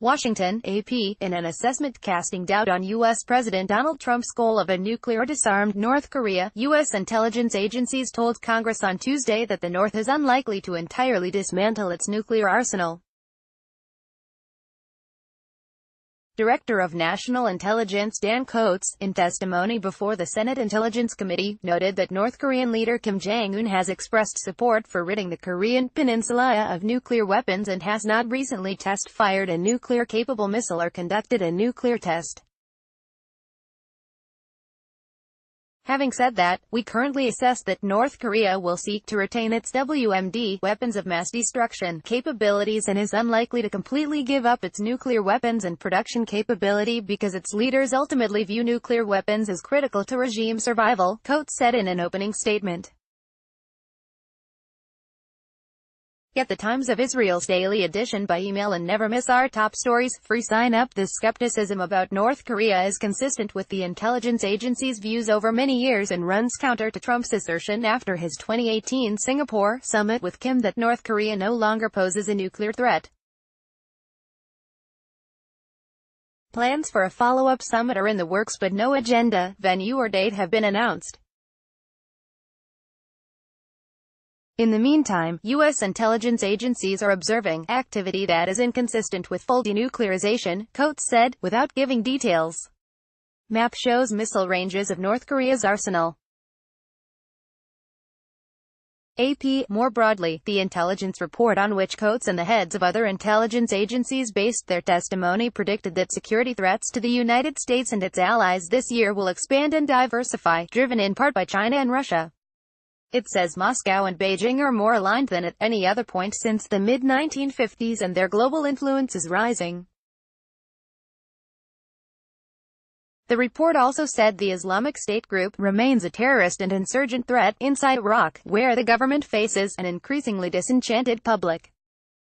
Washington, AP, in an assessment casting doubt on U.S. President Donald Trump's goal of a nuclear disarmed North Korea, U.S. intelligence agencies told Congress on Tuesday that the North is unlikely to entirely dismantle its nuclear arsenal. Director of National Intelligence Dan Coats, in testimony before the Senate Intelligence Committee, noted that North Korean leader Kim Jong-un has expressed support for ridding the Korean peninsula of nuclear weapons and has not recently test-fired a nuclear-capable missile or conducted a nuclear test. Having said that, we currently assess that North Korea will seek to retain its WMD, weapons of mass destruction, capabilities and is unlikely to completely give up its nuclear weapons and production capability because its leaders ultimately view nuclear weapons as critical to regime survival, Coates said in an opening statement. Get the Times of Israel's daily edition by email and never miss our top stories. Free sign up. This skepticism about North Korea is consistent with the intelligence agency's views over many years and runs counter to Trump's assertion after his 2018 Singapore summit with Kim that North Korea no longer poses a nuclear threat. Plans for a follow-up summit are in the works but no agenda, venue or date have been announced. In the meantime, U.S. intelligence agencies are observing activity that is inconsistent with full denuclearization, Coates said, without giving details. Map shows missile ranges of North Korea's arsenal. AP. More broadly, the intelligence report on which Coates and the heads of other intelligence agencies based their testimony predicted that security threats to the United States and its allies this year will expand and diversify, driven in part by China and Russia. It says Moscow and Beijing are more aligned than at any other point since the mid-1950s and their global influence is rising. The report also said the Islamic State group remains a terrorist and insurgent threat inside Iraq, where the government faces an increasingly disenchanted public.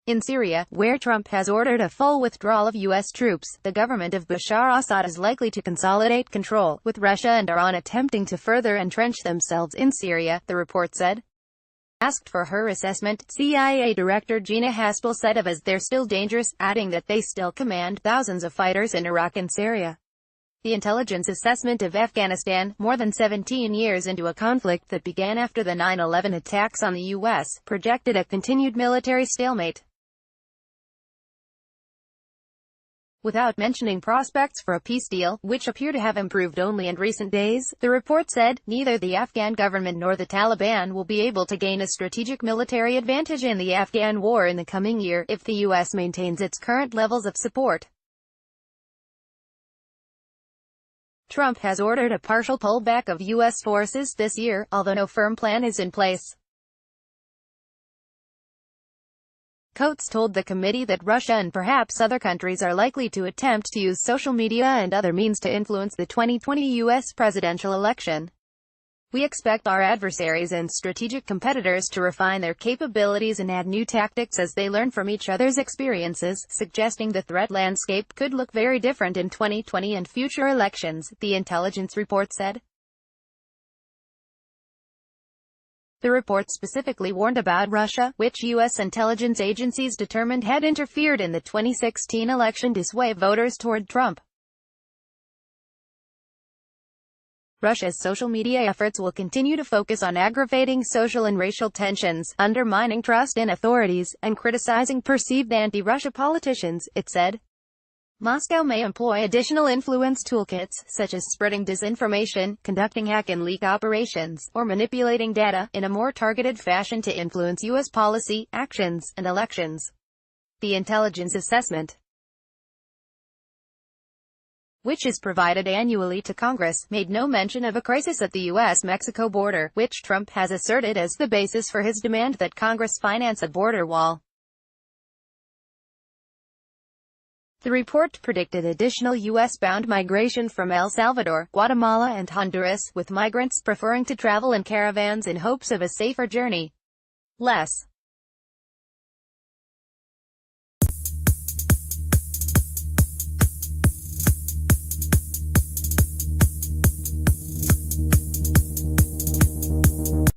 In Syria, where Trump has ordered a full withdrawal of U.S. troops, the government of Bashar Assad is likely to consolidate control, with Russia and Iran attempting to further entrench themselves in Syria, the report said. Asked for her assessment, CIA Director Gina Haspel said of as they're still dangerous, adding that they still command thousands of fighters in Iraq and Syria. The intelligence assessment of Afghanistan, more than 17 years into a conflict that began after the 9/11 attacks on the U.S., projected a continued military stalemate. Without mentioning prospects for a peace deal, which appear to have improved only in recent days, the report said, neither the Afghan government nor the Taliban will be able to gain a strategic military advantage in the Afghan war in the coming year, if the U.S. maintains its current levels of support. Trump has ordered a partial pullback of U.S. forces this year, although no firm plan is in place. Coates told the committee that Russia and perhaps other countries are likely to attempt to use social media and other means to influence the 2020 U.S. presidential election. We expect our adversaries and strategic competitors to refine their capabilities and add new tactics as they learn from each other's experiences, suggesting the threat landscape could look very different in 2020 and future elections, the intelligence report said. The report specifically warned about Russia, which U.S. intelligence agencies determined had interfered in the 2016 election to sway voters toward Trump. Russia's social media efforts will continue to focus on aggravating social and racial tensions, undermining trust in authorities, and criticizing perceived anti-Russia politicians, it said. Moscow may employ additional influence toolkits, such as spreading disinformation, conducting hack and leak operations, or manipulating data, in a more targeted fashion to influence U.S. policy, actions, and elections. The intelligence assessment, which is provided annually to Congress, made no mention of a crisis at the U.S.-Mexico border, which Trump has asserted as the basis for his demand that Congress finance a border wall. The report predicted additional U.S.-bound migration from El Salvador, Guatemala and Honduras, with migrants preferring to travel in caravans in hopes of a safer journey. Less